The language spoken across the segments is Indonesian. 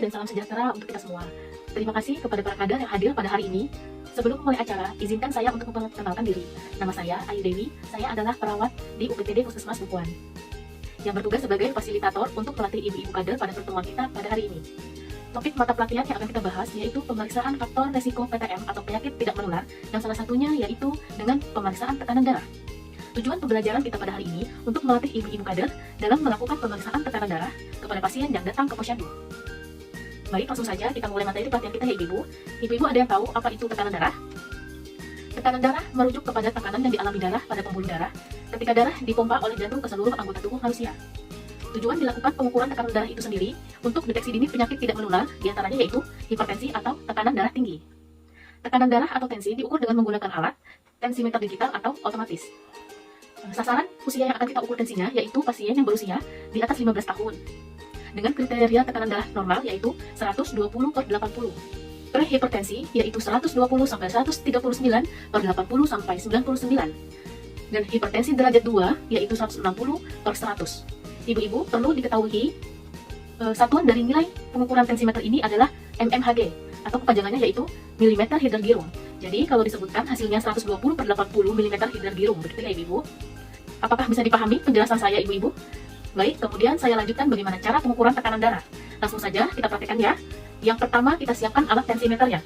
dan salam sejahtera untuk kita semua. Terima kasih kepada para kader yang hadir pada hari ini. Sebelum memulai acara, izinkan saya untuk memperkenalkan diri. Nama saya Ayu Dewi, saya adalah perawat di UPTD Puskesmas Bukuan, yang bertugas sebagai fasilitator untuk melatih ibu-ibu kader pada pertemuan kita pada hari ini. Topik mata pelatihan yang akan kita bahas yaitu pemeriksaan faktor resiko PTM atau penyakit tidak menular, yang salah satunya yaitu dengan pemeriksaan tekanan darah. Tujuan pembelajaran kita pada hari ini untuk melatih ibu-ibu kader dalam melakukan pemeriksaan tekanan darah kepada pasien yang datang ke posyandu. Baik, langsung saja kita mulai materi pelatihan kita ya ibu-ibu. Ibu-ibu ada yang tahu apa itu tekanan darah? Tekanan darah merujuk kepada tekanan yang dialami darah pada pembuluh darah ketika darah dipompa oleh jantung ke seluruh anggota tubuh manusia. Tujuan dilakukan pengukuran tekanan darah itu sendiri untuk deteksi dini penyakit tidak menular, diantaranya yaitu hipertensi atau tekanan darah tinggi. Tekanan darah atau tensi diukur dengan menggunakan alat tensimeter digital atau otomatis. Sasaran usia yang akan kita ukur tensinya yaitu pasien yang berusia di atas 15 tahun dengan kriteria tekanan darah normal yaitu 120/80. Prehipertensi yaitu 120 sampai 139/80 sampai 99. Dan hipertensi derajat 2 yaitu 160/100. Ibu-ibu perlu diketahui satuan dari nilai pengukuran tensimeter ini adalah mmHg atau kepanjangannya yaitu milimeter hidrogirung. Jadi kalau disebutkan hasilnya 120/80 mm hidrogirung, begitu ya ibu-ibu. Apakah bisa dipahami penjelasan saya ibu-ibu? Baik, kemudian saya lanjutkan bagaimana cara pengukuran tekanan darah. Langsung saja kita praktekkan ya. Yang pertama kita siapkan alat tensimeternya.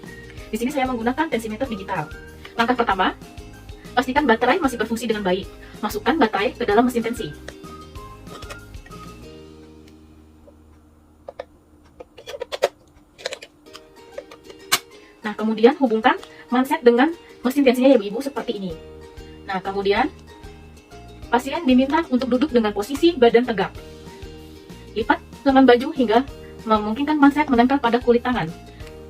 Di sini saya menggunakan tensimeter digital. Langkah pertama, pastikan baterai masih berfungsi dengan baik. Masukkan baterai ke dalam mesin tensi. Nah, kemudian hubungkan manset dengan mesin tensinya ya ibu-ibu seperti ini. Nah, kemudian pasien diminta untuk duduk dengan posisi badan tegak. Lipat lengan baju hingga memungkinkan manset menempel pada kulit tangan.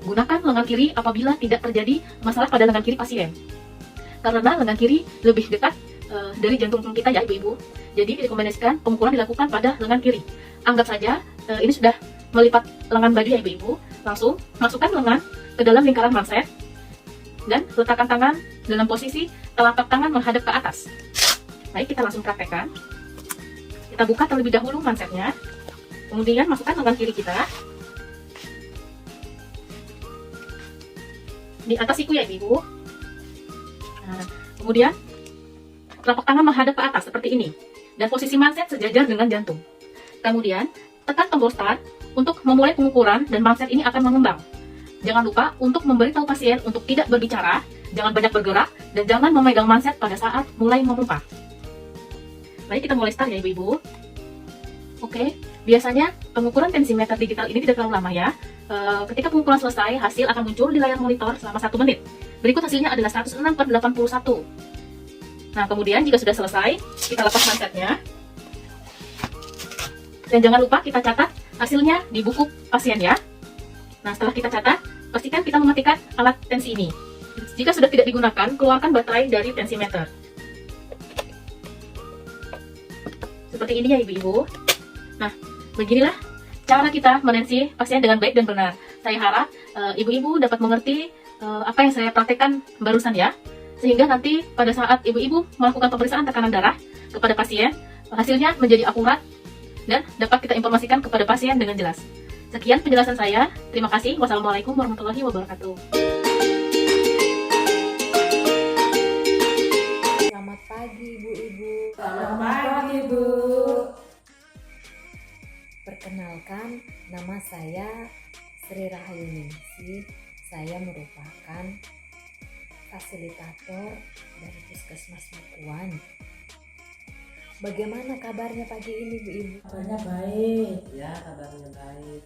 Gunakan lengan kiri apabila tidak terjadi masalah pada lengan kiri pasien. Karena lengan kiri lebih dekat dari jantung kita ya ibu-ibu. Jadi direkomendasikan pengukuran dilakukan pada lengan kiri. Anggap saja ini sudah melipat lengan baju ya ibu-ibu. Langsung masukkan lengan ke dalam lingkaran manset dan letakkan tangan dalam posisi telapak tangan menghadap ke atas. Baik, kita langsung praktekkan. Kita buka terlebih dahulu mansetnya. Kemudian masukkan lengan kiri kita di atas siku ya ibu. Nah, kemudian telapak tangan menghadap ke atas seperti ini. Dan posisi manset sejajar dengan jantung. Kemudian tekan tombol start untuk memulai pengukuran dan manset ini akan mengembang. Jangan lupa untuk memberitahu pasien untuk tidak berbicara, jangan banyak bergerak, dan jangan memegang manset pada saat mulai memompa. Baik, kita mulai start ya ibu-ibu. Oke, biasanya pengukuran tensimeter digital ini tidak terlalu lama ya. Ketika pengukuran selesai, hasil akan muncul di layar monitor selama 1 menit. Berikut hasilnya adalah 106/81. Nah, kemudian jika sudah selesai, kita lepas mansetnya. Dan jangan lupa kita catat hasilnya di buku pasien ya. Nah, setelah kita catat, pastikan kita mematikan alat tensi ini. Jika sudah tidak digunakan, keluarkan baterai dari tensimeter. Seperti ini ya ibu-ibu. Nah, beginilah cara kita menensi pasien dengan baik dan benar. Saya harap ibu-ibu dapat mengerti apa yang saya praktekkan barusan ya. Sehingga nanti pada saat ibu-ibu melakukan pemeriksaan tekanan darah kepada pasien, hasilnya menjadi akurat dan dapat kita informasikan kepada pasien dengan jelas. Sekian penjelasan saya. Terima kasih. Wassalamualaikum warahmatullahi wabarakatuh. Selamat pagi ibu-ibu. Selamat pagi, Bu. Perkenalkan, nama saya Sri Rahayu Ningsih. Saya merupakan fasilitator dari Puskesmas Bukuan. Bagaimana kabarnya pagi ini Bu Ibu? Kabarnya baik, ya kabarnya baik.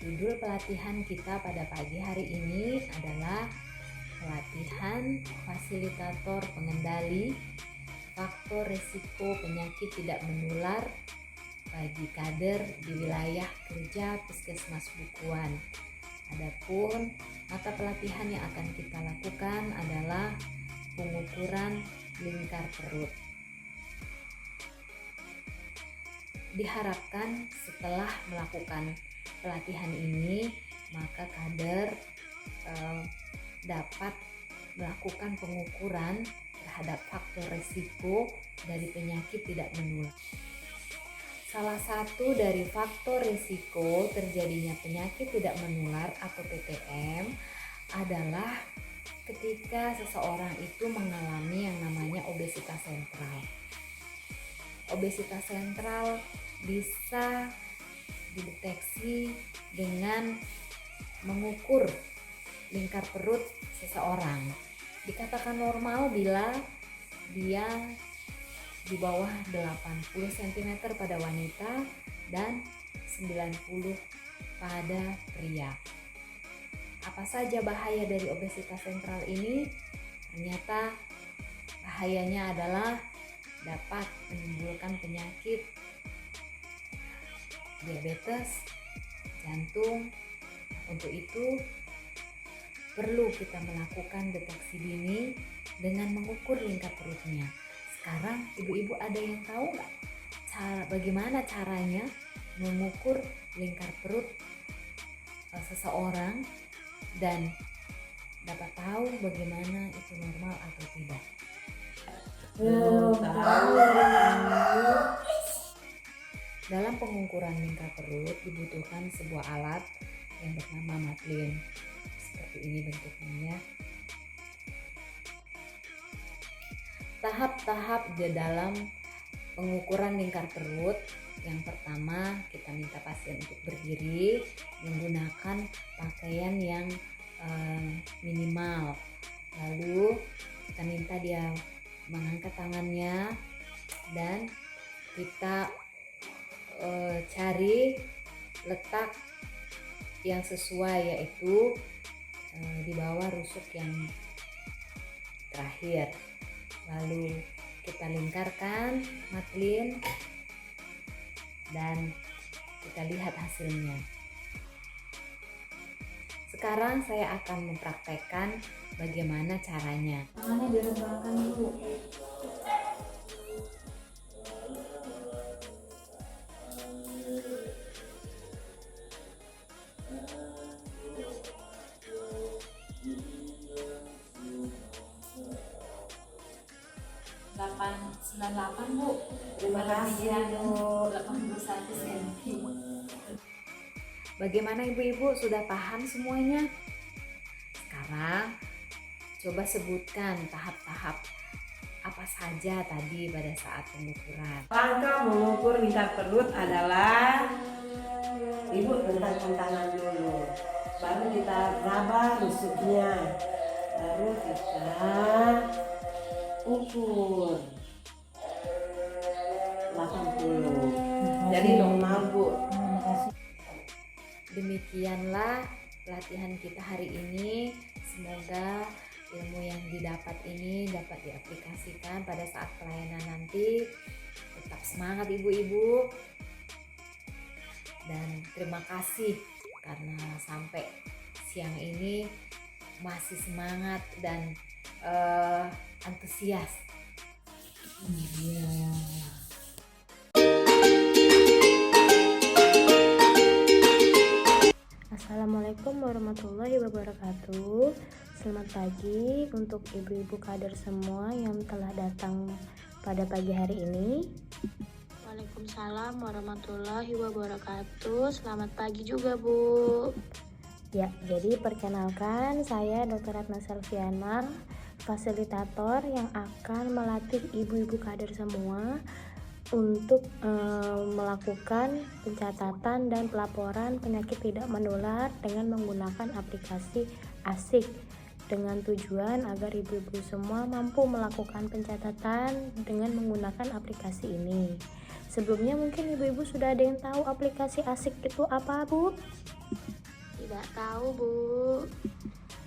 Judul pelatihan kita pada pagi hari ini adalah pelatihan fasilitator pengendali faktor risiko penyakit tidak menular bagi kader di wilayah kerja Puskesmas Bukuan. Adapun mata pelatihan yang akan kita lakukan adalah pengukuran lingkar perut. Diharapkan setelah melakukan pelatihan ini, maka kader dapat melakukan pengukuran terhadap faktor risiko dari penyakit tidak menular. Salah satu dari faktor risiko terjadinya penyakit tidak menular atau PTM adalah ketika seseorang itu mengalami yang namanya obesitas sentral. Obesitas sentral bisa dideteksi dengan mengukur lingkar perut seseorang. Dikatakan normal bila dia di bawah 80 cm pada wanita dan 90 pada pria. Apa saja bahaya dari obesitas sentral ini? Ternyata bahayanya adalah dapat menimbulkan penyakit diabetes, jantung. Untuk itu perlu kita melakukan deteksi dini dengan mengukur lingkar perutnya. Sekarang ibu-ibu ada yang tahu nggak bagaimana caranya mengukur lingkar perut seseorang dan dapat tahu bagaimana itu normal atau tidak? Dalam pengukuran lingkar perut dibutuhkan sebuah alat yang bernama Matlin. Seperti ini bentuknya ya. Tahap-tahap di dalam pengukuran lingkar perut. Yang pertama, kita minta pasien untuk berdiri menggunakan pakaian yang minimal. Lalu kita minta dia mengangkat tangannya dan kita cari letak yang sesuai, yaitu di bawah rusuk yang terakhir. Lalu kita lingkarkan Matlin dan kita lihat hasilnya. Sekarang saya akan mempraktekkan bagaimana caranya. Tangannya direbahkan dulu. Bu. Terima kasih Bu. 81 cm. Bagaimana ibu-ibu, sudah paham semuanya? Sekarang coba sebutkan tahap-tahap apa saja tadi pada saat pengukuran. Langkah mengukur lingkar perut adalah ibu rentangkan tangan dulu, baru kita raba rusuknya, baru kita ukur 80. Jadi normal Bu. Demikianlah pelatihan kita hari ini. Semoga ilmu yang didapat ini dapat diaplikasikan pada saat pelayanan nanti. Tetap semangat ibu-ibu. Dan terima kasih karena sampai siang ini masih semangat dan antusias. Assalamualaikum warahmatullahi wabarakatuh. Selamat pagi untuk ibu-ibu kader semua yang telah datang pada pagi hari ini. Waalaikumsalam warahmatullahi wabarakatuh. Selamat pagi juga Bu. Ya, jadi perkenalkan saya Dr. Ratna Selviana, fasilitator yang akan melatih ibu-ibu kader semua untuk melakukan pencatatan dan pelaporan penyakit tidak menular dengan menggunakan aplikasi ASIK, dengan tujuan agar ibu-ibu semua mampu melakukan pencatatan dengan menggunakan aplikasi ini. Sebelumnya mungkin ibu-ibu sudah ada yang tahu aplikasi ASIK itu apa, Bu? Tidak tahu Bu.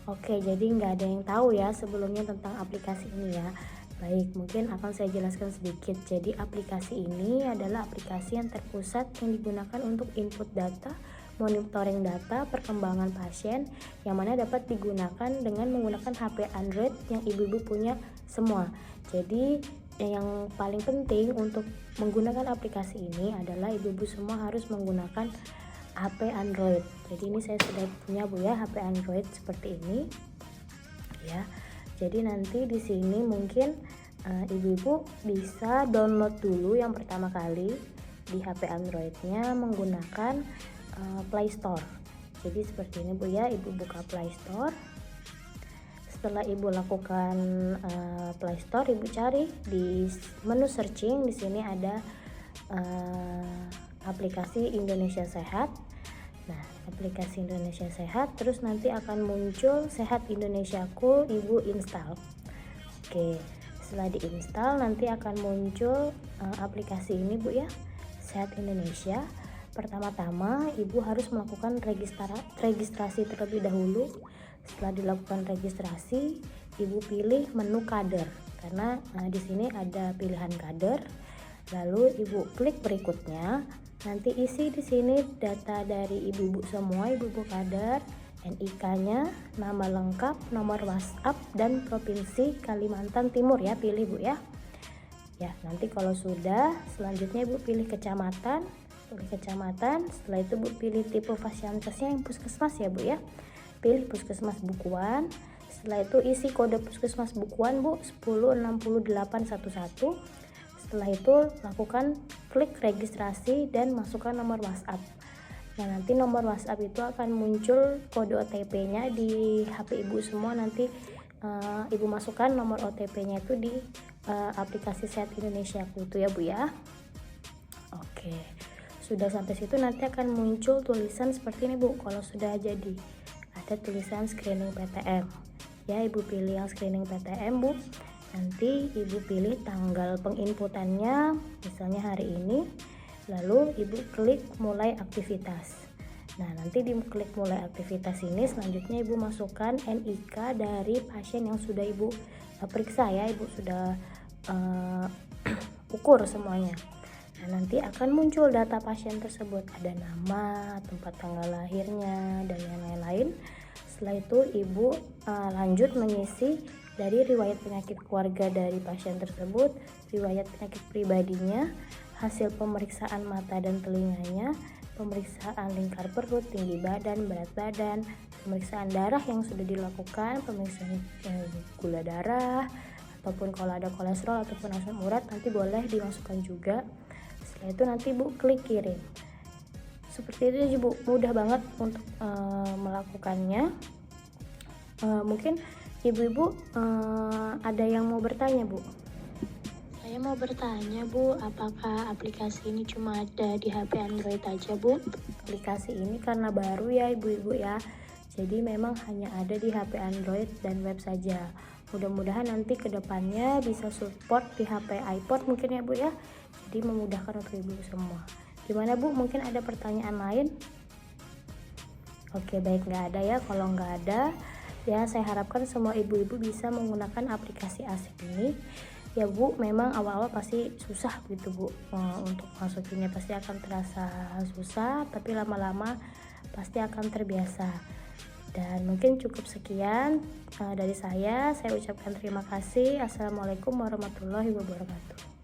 Oke, jadi nggak ada yang tahu ya sebelumnya tentang aplikasi ini ya. Baik, mungkin akan saya jelaskan sedikit. Jadi aplikasi ini adalah aplikasi yang terpusat yang digunakan untuk input data, monitoring data, perkembangan pasien, yang mana dapat digunakan dengan menggunakan HP Android yang ibu-ibu punya semua. Jadi yang paling penting untuk menggunakan aplikasi ini adalah ibu-ibu semua harus menggunakan HP Android. Jadi ini saya sudah punya Bu ya, HP Android seperti ini. Ya. Jadi nanti di sini mungkin ibu-ibu bisa download dulu yang pertama kali. di HP Androidnya menggunakan Play Store. Jadi seperti ini Bu ya, Ibu buka Play Store. Setelah Ibu lakukan Play Store, Ibu cari di menu searching. Di sini ada aplikasi Indonesia Sehat. Nah, aplikasi Indonesia Sehat, terus nanti akan muncul Sehat Indonesiaku, Ibu install. Oke, setelah diinstal nanti akan muncul aplikasi ini Bu ya, Sehat Indonesia. Pertama-tama Ibu harus melakukan registrasi terlebih dahulu. Setelah dilakukan registrasi, Ibu pilih menu kader karena di sini ada pilihan kader. Lalu Ibu klik berikutnya. Nanti isi di sini data dari ibu-ibu semua, ibu-ibu kader, NIK-nya, nama lengkap, nomor WhatsApp, dan provinsi Kalimantan Timur ya, pilih Bu ya. Ya, nanti kalau sudah, selanjutnya Ibu pilih kecamatan, setelah itu Bu pilih tipe fasilitasnya yang puskesmas ya Bu ya. Pilih puskesmas Bukuan. Setelah itu isi kode puskesmas Bukuan Bu, 106811. Setelah itu lakukan klik registrasi dan masukkan nomor WhatsApp. Nah, nanti nomor WhatsApp itu akan muncul kode OTP-nya di HP Ibu semua. Nanti Ibu masukkan nomor OTP-nya itu di aplikasi Sehat Indonesia itu ya Bu ya. Oke, sudah sampai situ nanti akan muncul tulisan seperti ini Bu. Kalau sudah jadi ada tulisan screening PTM ya, Ibu pilih yang screening PTM Bu. Nanti Ibu pilih tanggal penginputannya, misalnya hari ini, lalu Ibu klik mulai aktivitas. Nah, nanti di klik mulai aktivitas ini selanjutnya Ibu masukkan NIK dari pasien yang sudah Ibu periksa ya, Ibu sudah ukur semuanya. Nah, nanti akan muncul data pasien tersebut, ada nama, tempat tanggal lahirnya, dan yang lain-lain. Setelah itu Ibu lanjut mengisi dari riwayat penyakit keluarga dari pasien tersebut, riwayat penyakit pribadinya, hasil pemeriksaan mata dan telinganya, pemeriksaan lingkar perut, tinggi badan, berat badan, pemeriksaan darah yang sudah dilakukan, pemeriksaan gula darah, ataupun kalau ada kolesterol ataupun asam urat nanti boleh dimasukkan juga. Setelah itu nanti Bu klik kirim. Seperti itu aja Bu, mudah banget untuk melakukannya. Mungkin ibu-ibu ada yang mau bertanya Bu? Saya mau bertanya Bu, apakah aplikasi ini cuma ada di HP Android aja Bu? Aplikasi ini karena baru ya ibu-ibu ya, jadi memang hanya ada di HP Android dan web saja. Mudah-mudahan nanti kedepannya bisa support di HP iPod mungkin ya Bu ya, jadi memudahkan untuk ibu semua. Gimana Bu, mungkin ada pertanyaan lain? Oke, baik, nggak ada ya. Kalau nggak ada ya, saya harapkan semua ibu-ibu bisa menggunakan aplikasi asik ini ya Bu. Memang awal-awal pasti susah gitu Bu, untuk masukinnya pasti akan terasa susah, tapi lama-lama pasti akan terbiasa. Dan mungkin cukup sekian dari saya ucapkan terima kasih. Assalamualaikum warahmatullahi wabarakatuh.